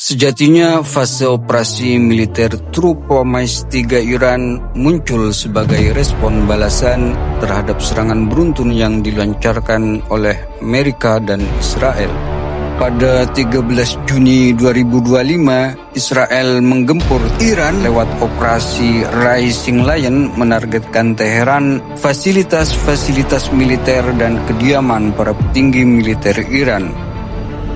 Sejatinya fase operasi militer True Promise 3 Iran muncul sebagai respon balasan terhadap serangan beruntun yang dilancarkan oleh Amerika dan Israel. Pada 13 Juni 2025, Israel menggempur Iran lewat operasi Rising Lion menargetkan Teheran, fasilitas-fasilitas militer dan kediaman para petinggi militer Iran.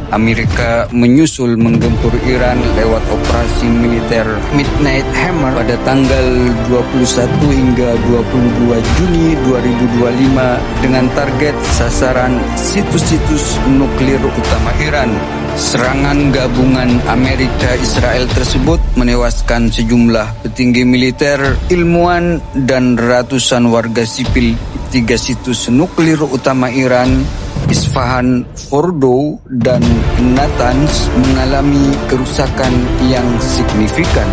Amerika menyusul menggempur Iran lewat operasi militer Midnight Hammer pada tanggal 21 hingga 22 Juni 2025 dengan target sasaran situs-situs nuklir utama Iran. Serangan gabungan Amerika-Israel tersebut menewaskan sejumlah petinggi militer, ilmuwan, dan ratusan warga sipil di 3 situs nuklir utama Iran, Isfahan, Fordow, dan Natanz mengalami kerusakan yang signifikan.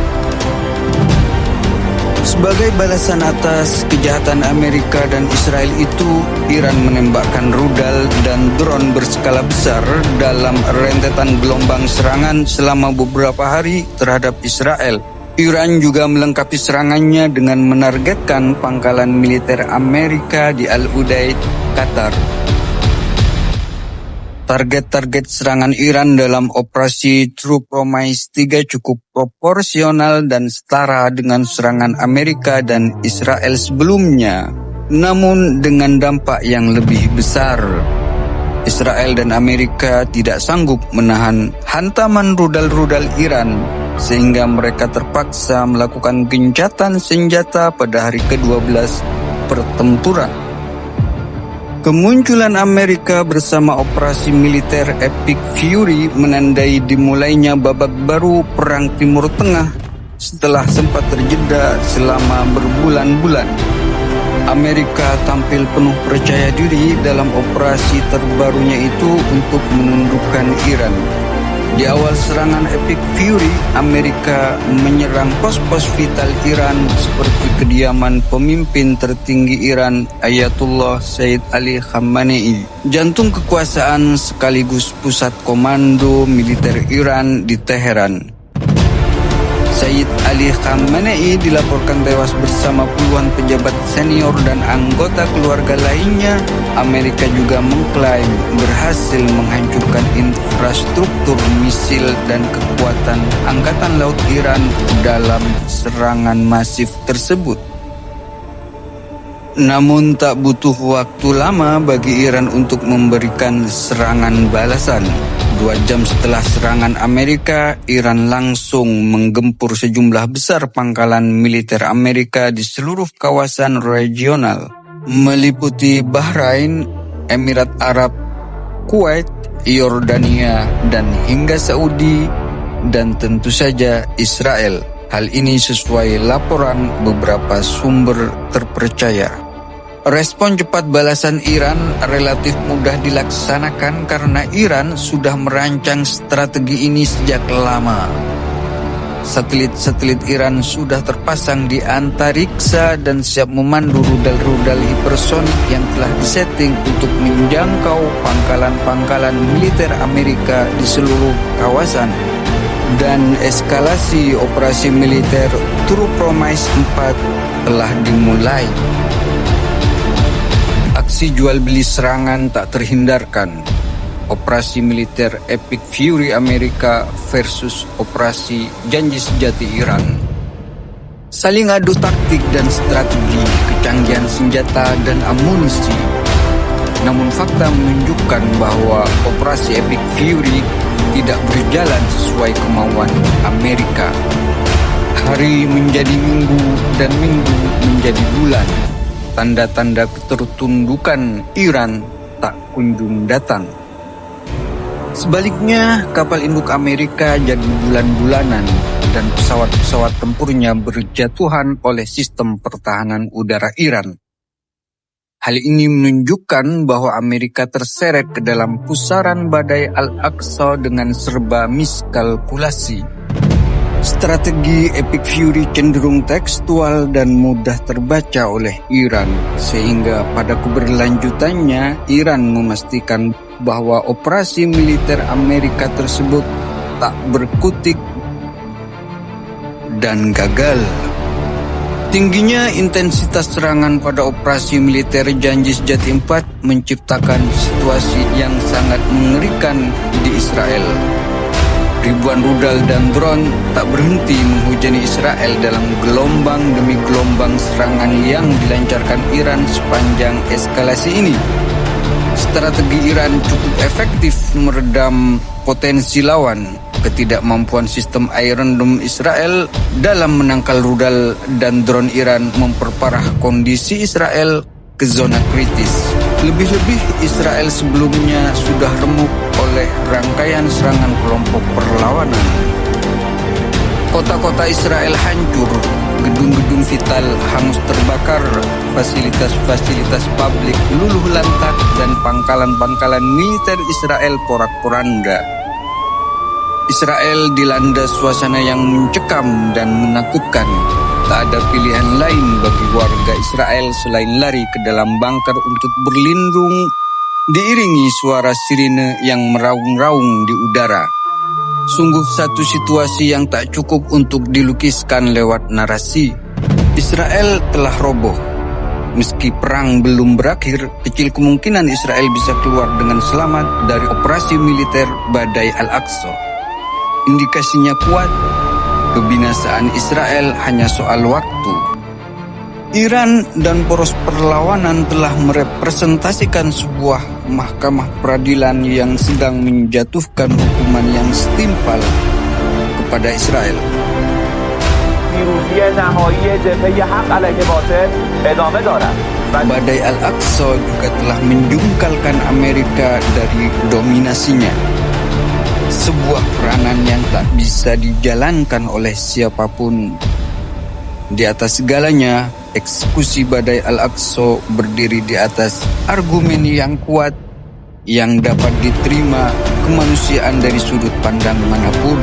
Sebagai balasan atas kejahatan Amerika dan Israel itu, Iran menembakkan rudal dan drone berskala besar dalam rentetan gelombang serangan selama beberapa hari terhadap Israel. Iran juga melengkapi serangannya dengan menargetkan pangkalan militer Amerika di Al-Udaid, Qatar. Target-target serangan Iran dalam operasi True Promise 3 cukup proporsional dan setara dengan serangan Amerika dan Israel sebelumnya, namun dengan dampak yang lebih besar. Israel dan Amerika tidak sanggup menahan hantaman rudal-rudal Iran, sehingga mereka terpaksa melakukan gencatan senjata pada hari ke-12 pertempuran. Kemunculan Amerika bersama operasi militer Epic Fury menandai dimulainya babak baru Perang Timur Tengah setelah sempat terjeda selama berbulan-bulan. Amerika tampil penuh percaya diri dalam operasi terbarunya itu untuk menundukkan Iran. Di awal serangan Epic Fury, Amerika menyerang pos-pos vital Iran seperti kediaman pemimpin tertinggi Iran Ayatullah Sayyid Ali Khamenei, jantung kekuasaan sekaligus pusat komando militer Iran di Teheran. Sayyid Ali Khamenei dilaporkan tewas bersama puluhan pejabat senior dan anggota keluarga lainnya. Amerika juga mengklaim berhasil menghancurkan infrastruktur misil dan kekuatan Angkatan Laut Iran dalam serangan masif tersebut. Namun tak butuh waktu lama bagi Iran untuk memberikan serangan balasan. 2 jam setelah serangan Amerika, Iran langsung menggempur sejumlah besar pangkalan militer Amerika di seluruh kawasan regional, meliputi Bahrain, Emirat Arab, Kuwait, Yordania, dan hingga Saudi, dan tentu saja Israel. Hal ini sesuai laporan beberapa sumber terpercaya. Respon cepat balasan Iran relatif mudah dilaksanakan karena Iran sudah merancang strategi ini sejak lama. Satelit-satelit Iran sudah terpasang di antariksa dan siap memandu rudal-rudal hipersonik yang telah disetting untuk menjangkau pangkalan-pangkalan militer Amerika di seluruh kawasan. Dan eskalasi operasi militer True Promise 4 telah dimulai. Aksi jual beli serangan tak terhindarkan. Operasi militer Epic Fury Amerika versus operasi Janji Sejati Iran. Saling adu taktik dan strategi, kecanggihan senjata dan amunisi. Namun fakta menunjukkan bahwa operasi Epic Fury tidak berjalan sesuai kemauan Amerika. Hari menjadi minggu dan minggu menjadi bulan. Tanda-tanda ketertundukan Iran tak kunjung datang. Sebaliknya, kapal induk Amerika jadi bulan-bulanan dan pesawat-pesawat tempurnya berjatuhan oleh sistem pertahanan udara Iran. Hal ini menunjukkan bahwa Amerika terseret ke dalam pusaran badai Al-Aqsa dengan serba miskalkulasi. Strategi Epic Fury cenderung tekstual dan mudah terbaca oleh Iran, sehingga pada keberlanjutannya Iran memastikan bahwa operasi militer Amerika tersebut tak berkutik dan gagal. Tingginya intensitas serangan pada operasi militer Janji Sejati 4 menciptakan situasi yang sangat mengerikan di Israel. Ribuan rudal dan drone tak berhenti menghujani Israel dalam gelombang demi gelombang serangan yang dilancarkan Iran sepanjang eskalasi ini. Strategi Iran cukup efektif meredam potensi lawan. Ketidakmampuan sistem Iron Dome Israel dalam menangkal rudal dan drone Iran memperparah kondisi Israel ke zona kritis. Lebih-lebih Israel sebelumnya sudah remuk oleh rangkaian serangan kelompok perlawanan. Kota-kota Israel hancur, gedung-gedung vital hangus terbakar, fasilitas-fasilitas publik luluh lantak, dan pangkalan-pangkalan militer Israel porak-poranda. Israel dilanda suasana yang mencekam dan menakutkan. Tak ada pilihan lain bagi warga Israel selain lari ke dalam bunker untuk berlindung, diiringi suara sirine yang meraung-raung di udara. Sungguh satu situasi yang tak cukup untuk dilukiskan lewat narasi. Israel telah roboh. Meski perang belum berakhir, kecil kemungkinan Israel bisa keluar dengan selamat dari operasi militer Badai Al-Aqsa. Indikasinya kuat, kebinasaan Israel hanya soal waktu. Iran dan poros perlawanan telah merepresentasikan sebuah mahkamah peradilan yang sedang menjatuhkan hukuman yang setimpal kepada Israel. Badai Al-Aqsa juga telah menjungkalkan Amerika dari dominasinya. Sebuah peranan yang tak bisa dijalankan oleh siapapun. Di atas segalanya, eksekusi Badai Al-Aqsa berdiri di atas argumen yang kuat yang dapat diterima kemanusiaan dari sudut pandang manapun.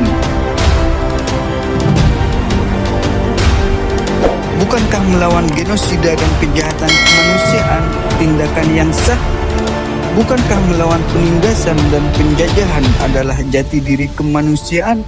Bukankah melawan genosida dan kejahatan kemanusiaan tindakan yang sah? Bukankah melawan penindasan dan penjajahan adalah jati diri kemanusiaan?